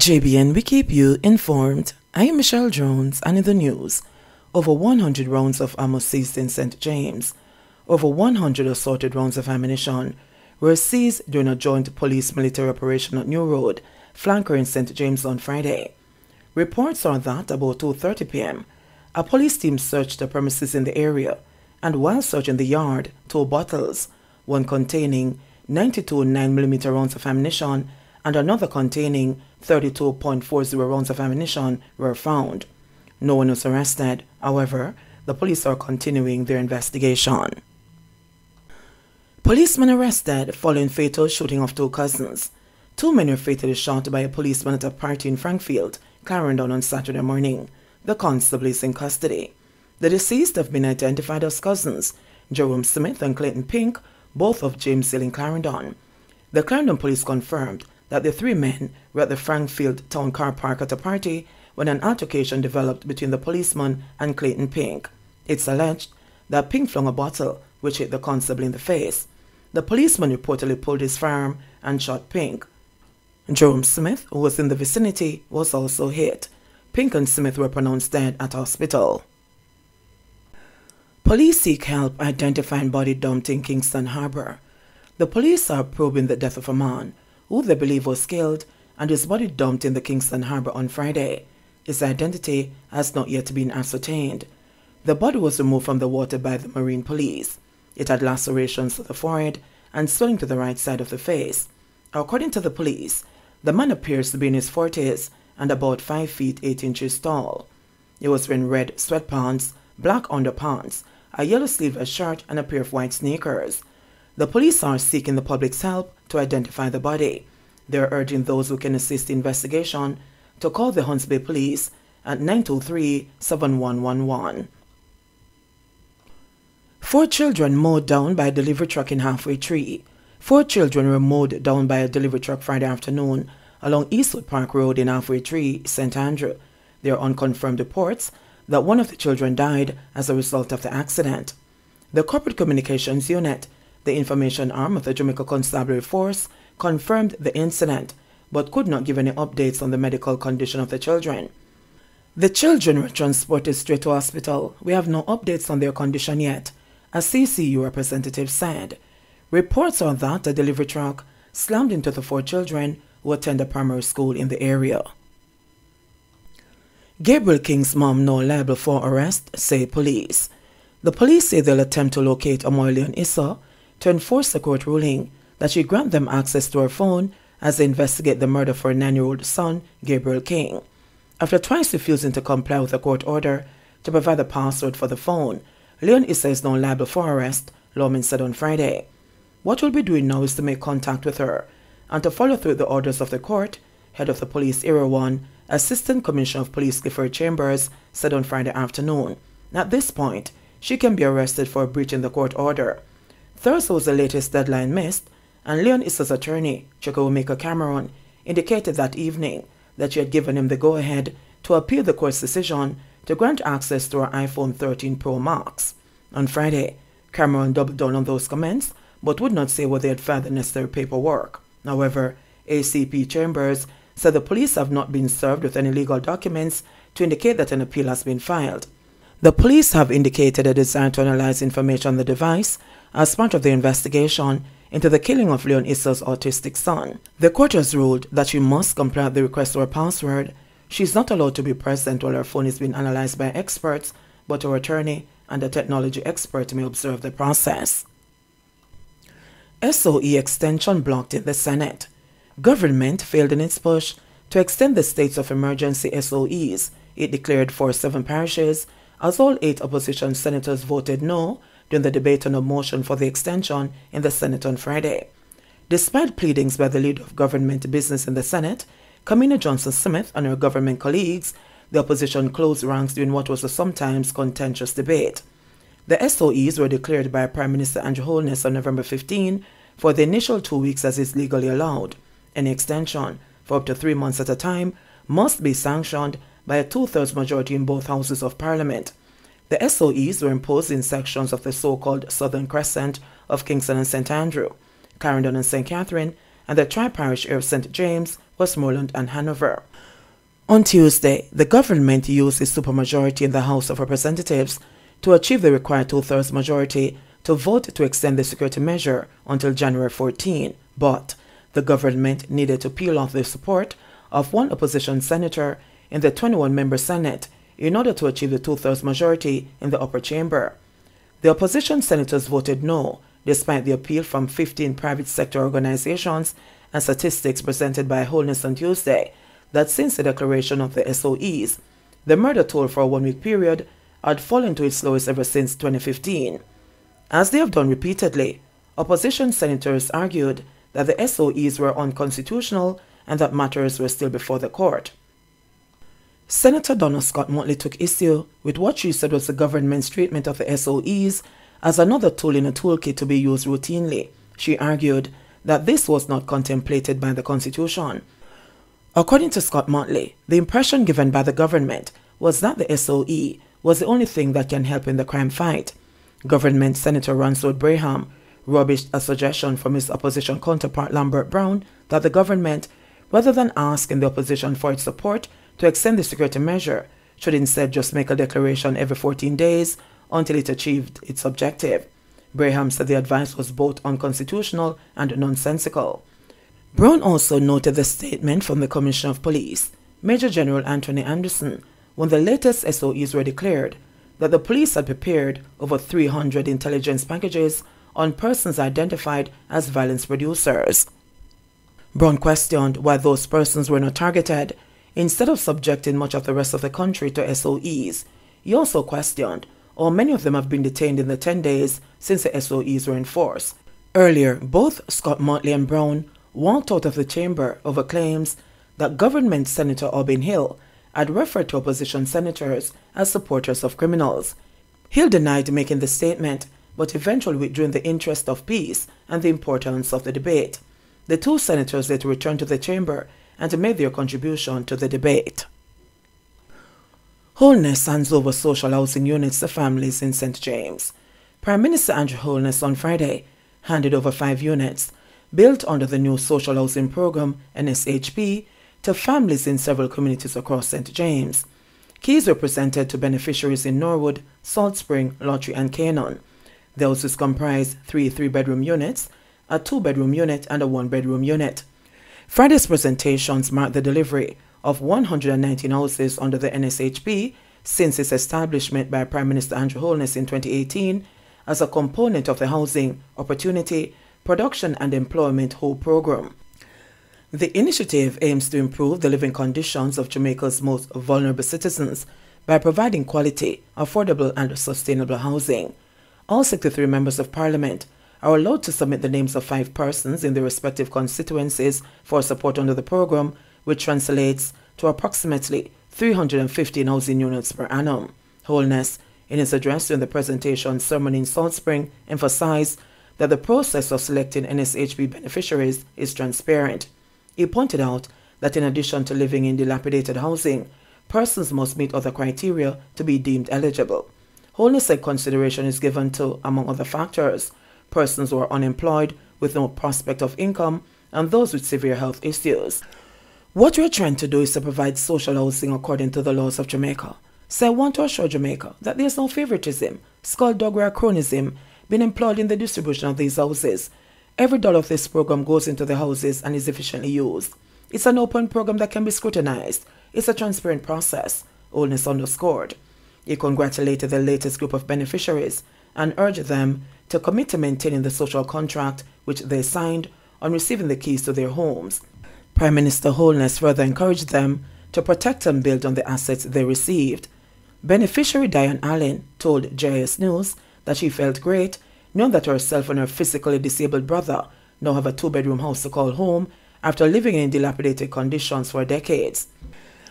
JBN, we keep you informed. I am Michelle Jones, and in the news, over 100 rounds of ammo seized in St. James. Over 100 assorted rounds of ammunition were seized during a joint police-military operation at New Road, flanker in St. James on Friday. Reports are that about 2:30 p.m., a police team searched the premises in the area, and while searching the yard, 2 bottles, one containing 92 9mm rounds of ammunition and another containing 32.40 rounds of ammunition were found. No one was arrested. However, the police are continuing their investigation. Policemen arrested following fatal shooting of 2 cousins. 2 men were fatally shot by a policeman at a party in Frankfield, Clarendon on Saturday morning. The constable is in custody. The deceased have been identified as cousins, Jerome Smith and Clayton Pink, both of James Hill in Clarendon. The Clarendon police confirmed that the 3 men were at the Frankfield town car park at a party when an altercation developed between the policeman and Clayton Pink. It's alleged that Pink flung a bottle which hit the constable in the face. The policeman reportedly pulled his firearm and shot Pink. Jerome Smith, who was in the vicinity, was also hit. Pink and Smith were pronounced dead at hospital. Police seek help identifying body dumped in Kingston Harbor. The police are probing the death of a man who they believe was killed and his body dumped in the Kingston Harbor on Friday. His identity has not yet been ascertained. The body was removed from the water by the Marine Police. It had lacerations to the forehead and swelling to the right side of the face. According to the police, the man appears to be in his 40s and about 5 feet 8 inches tall. He was wearing red sweatpants, black underpants, a yellow sleeveless shirt, and a pair of white sneakers. The police are seeking the public's help to identify the body. They are urging those who can assist the investigation to call the Hunts Bay Police at 923-7111. 4 children mowed down by a delivery truck in Halfway Tree. 4 children were mowed down by a delivery truck Friday afternoon along Eastwood Park Road in Halfway Tree, St. Andrew. There are unconfirmed reports that one of the children died as a result of the accident. The Corporate Communications Unit, the information arm of the Jamaica Constabulary Force, confirmed the incident but could not give any updates on the medical condition of the children. The children were transported straight to hospital. We have no updates on their condition yet, a CCU representative said. Reports are that a delivery truck slammed into the 4 children who attend a primary school in the area. Gabriel King's mom now liable for arrest, say police. The police say they'll attempt to locate Amoyle and Issa to enforce the court ruling that she grant them access to her phone as they investigate the murder of her 9-year-old son, Gabriel King. After twice refusing to comply with a court order to provide the password for the phone, Leon Issa is now liable for arrest, lawmen said on Friday. What we'll be doing now is to make contact with her and to follow through the orders of the court, head of the police Area 1, Assistant Commissioner of Police Clifford Chambers, said on Friday afternoon. At this point, she can be arrested for breaching the court order. Thursday was the latest deadline missed, and Leon Issa's attorney, Chukwuemeka Cameron, indicated that evening that she had given him the go-ahead to appeal the court's decision to grant access to her iPhone 13 Pro Max. On Friday, Cameron doubled down on those comments, but would not say whether they had filed the necessary paperwork. However, ACP Chambers said the police have not been served with any legal documents to indicate that an appeal has been filed. The police have indicated a desire to analyze information on the device as part of the investigation into the killing of Leon Issa's autistic son. The court has ruled that she must comply with the request for a password. She is not allowed to be present while her phone is being analyzed by experts, but her attorney and a technology expert may observe the process. SOE extension blocked in the Senate. Government failed in its push to extend the states of emergency SOEs it declared for 7 parishes, as all 8 opposition senators voted no during the debate on a motion for the extension in the Senate on Friday. Despite pleadings by the leader of government business in the Senate, Kamina Johnson-Smith, and her government colleagues, the opposition closed ranks during what was a sometimes contentious debate. The SOEs were declared by Prime Minister Andrew Holness on November 15 for the initial 2 weeks as is legally allowed. Any extension for up to 3 months at a time must be sanctioned by a 2/3 majority in both houses of Parliament. The SOEs were imposed in sections of the so-called Southern Crescent of Kingston and St. Andrew, Clarendon and St. Catherine, and the tri-parish area of St. James Westmoreland and Hanover. On Tuesday, the government used its supermajority in the House of Representatives to achieve the required two-thirds majority to vote to extend the security measure until January 14, but the government needed to peel off the support of one opposition senator in the 21-member Senate in order to achieve the two-thirds majority in the upper chamber. The opposition senators voted no, despite the appeal from 15 private sector organizations and statistics presented by Holness on Tuesday that since the declaration of the SOEs, the murder toll for a one-week period had fallen to its lowest ever since 2015. As they have done repeatedly, opposition senators argued that the SOEs were unconstitutional and that matters were still before the court. Senator Donna Scott Motley took issue with what she said was the government's treatment of the SOEs as another tool in a toolkit to be used routinely. She argued that this was not contemplated by the Constitution. According to Scott Motley, the impression given by the government was that the SOE was the only thing that can help in the crime fight. Government Senator Ransford Braham rubbished a suggestion from his opposition counterpart Lambert Brown that the government, rather than asking the opposition for its support to extend the security measure, should instead just make a declaration every 14 days until it achieved its objective. Braham said the advice was both unconstitutional and nonsensical. Brown also noted the statement from the Commissioner of Police, Major General Anthony Anderson, when the latest SOEs were declared, that the police had prepared over 300 intelligence packages on persons identified as violence producers. Brown questioned why those persons were not targeted instead of subjecting much of the rest of the country to SOEs. He also questioned how many of them have been detained in the 10 days since the SOEs were in force. Earlier, both Scott Motley and Brown walked out of the chamber over claims that Government Senator Aubin Hill had referred to opposition senators as supporters of criminals. Hill denied making the statement, but eventually withdrew in the interest of peace and the importance of the debate. The two senators later returned to the chamber and made their contribution to the debate. Holness hands over social housing units to families in St. James. Prime Minister Andrew Holness on Friday handed over 5 units built under the new social housing program, NSHP, to families in several communities across St. James. Keys were presented to beneficiaries in Norwood, Salt Spring, Lottery and Canaan. The houses comprise 3 3-bedroom units, a 2-bedroom unit and a 1-bedroom unit. Friday's presentations marked the delivery of 119 houses under the NSHP since its establishment by Prime Minister Andrew Holness in 2018 as a component of the Housing, Opportunity, Production and Employment Hope program. The initiative aims to improve the living conditions of Jamaica's most vulnerable citizens by providing quality, affordable and sustainable housing. All 63 members of Parliament are allowed to submit the names of 5 persons in their respective constituencies for support under the program, which translates to approximately 315 housing units per annum. Holness, in his address during the presentation sermon in Salt Spring, emphasized that the process of selecting NSHP beneficiaries is transparent. He pointed out that in addition to living in dilapidated housing, persons must meet other criteria to be deemed eligible. Holness said consideration is given to, among other factors, persons who are unemployed with no prospect of income and those with severe health issues. What we are trying to do is to provide social housing according to the laws of Jamaica. So I want to assure Jamaica that there is no favoritism, skullduggery or cronyism being employed in the distribution of these houses. Every dollar of this program goes into the houses and is efficiently used. It's an open program that can be scrutinized. It's a transparent process, Holness underscored. He congratulated the latest group of beneficiaries and urged them to commit to maintaining the social contract which they signed on receiving the keys to their homes. Prime Minister Holness further encouraged them to protect and build on the assets they received. Beneficiary Diane Allen told JS News that she felt great knowing that herself and her physically disabled brother now have a 2-bedroom house to call home after living in dilapidated conditions for decades.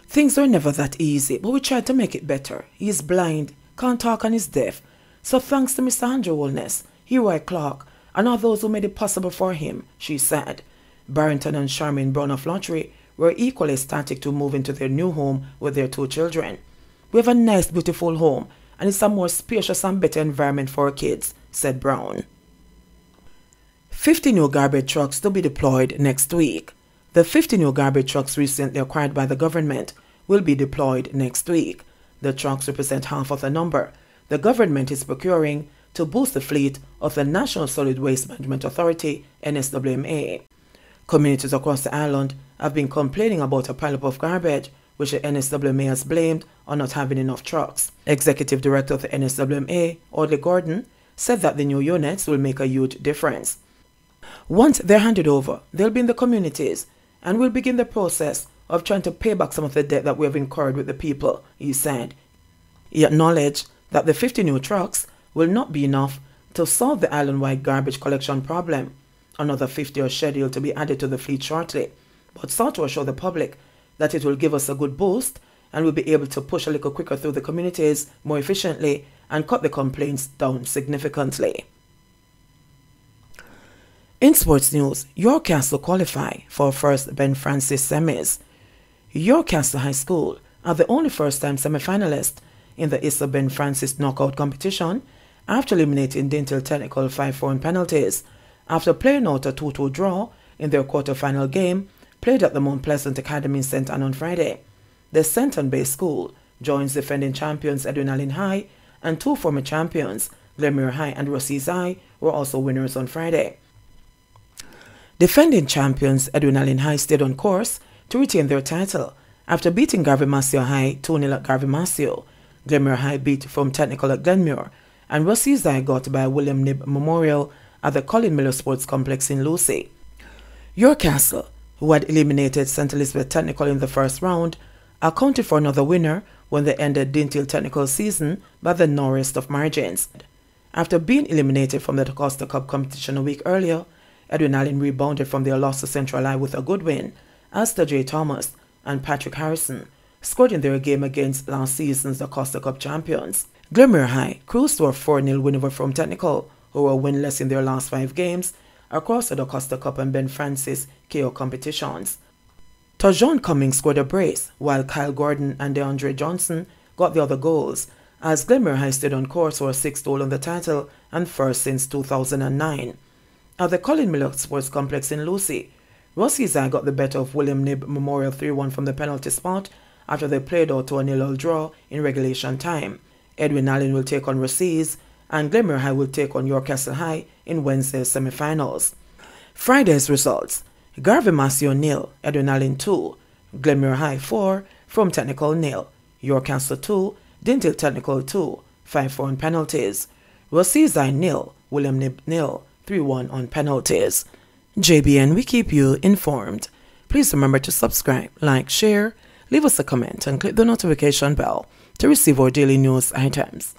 Things were never that easy, but we tried to make it better. He is blind, can't talk and is deaf. So thanks to Mr. Andrew Holness, Leroy Clark, and all those who made it possible for him, she said. Barrington and Charmaine Brown of Lottery were equally ecstatic to move into their new home with their 2 children. We have a nice, beautiful home, and it's a more spacious and better environment for our kids, said Brown. 50 new garbage trucks to be deployed next week. The 50 new garbage trucks recently acquired by the government will be deployed next week. The trucks represent half of the number the government is procuring to boost the fleet of the National Solid Waste Management Authority, NSWMA. Communities across the island have been complaining about a pileup of garbage, which the NSWMA has blamed on not having enough trucks. Executive Director of the NSWMA, Audley Gordon, said that the new units will make a huge difference. Once they're handed over, they'll be in the communities and we'll begin the process of trying to pay back some of the debt that we have incurred with the people, he said. He acknowledged that the 50 new trucks will not be enough to solve the island-wide garbage collection problem. Another 50 are scheduled to be added to the fleet shortly, but sought to assure the public that it will give us a good boost and we'll be able to push a little quicker through the communities more efficiently and cut the complaints down significantly. In sports news, York Castle qualify for first Ben Francis semis. York Castle High School are the only first-time semi-finalists in the Issa Ben Francis knockout competition after eliminating Dintle Technical 5-4 on penalties after playing out a 2-2 draw in their quarter-final game played at the Mount Pleasant Academy in St. Ann on Friday. The Centon-based school joins defending champions Edwin Allen High, and two former champions, Glenmuir High and Rossies High, were also winners on Friday. Defending champions Edwin Allen High stayed on course to retain their title after beating Garvey Masio High 2-0 at Garvey Masio. Glenmuir High beat from Technical at Glenmuir, and Rossies High got by William Knibb Memorial at the Colin Miller Sports Complex in Lucy. York Castle, who had eliminated St. Elizabeth Technical in the first round, accounted for another winner when they ended Dintle Technical season by the narrowest of margins. After being eliminated from the Costa Cup competition a week earlier, Edwin Allen rebounded from their loss to Central Eye with a good win, as J. Thomas and Patrick Harrison scored in their game against last season's the Costa Cup champions. Glenmuir High cruised to a 4-0 win over from Technical, who were winless in their last 5 games across the Costa Cup and Ben Francis KO competitions. Tajon Cummings scored a brace, while Kyle Gordon and DeAndre Johnson got the other goals, as Glenmuir High stayed on course for a 6th goal on the title and first since 2009. At the Colin Miller Sports Complex in Lucy, Rossies High got the better of William Knibb Memorial 3-1 from the penalty spot after they played out to a 0-0 draw in regulation time. Edwin Allen will take on Rossies, and Glenmuir High will take on York Castle High in Wednesday's semi-finals. Friday's results: Garvey Masio 0, Edwin Allen 2, Glenmuir High 4, from Technical 0, York Castle 2, Dintle Technical 2, 5-4 on penalties. Rossies High 0, William Knibb 0, 3-1 on penalties. JBN, we keep you informed. Please remember to subscribe, like, share, leave us a comment, and click the notification bell to receive our daily news items.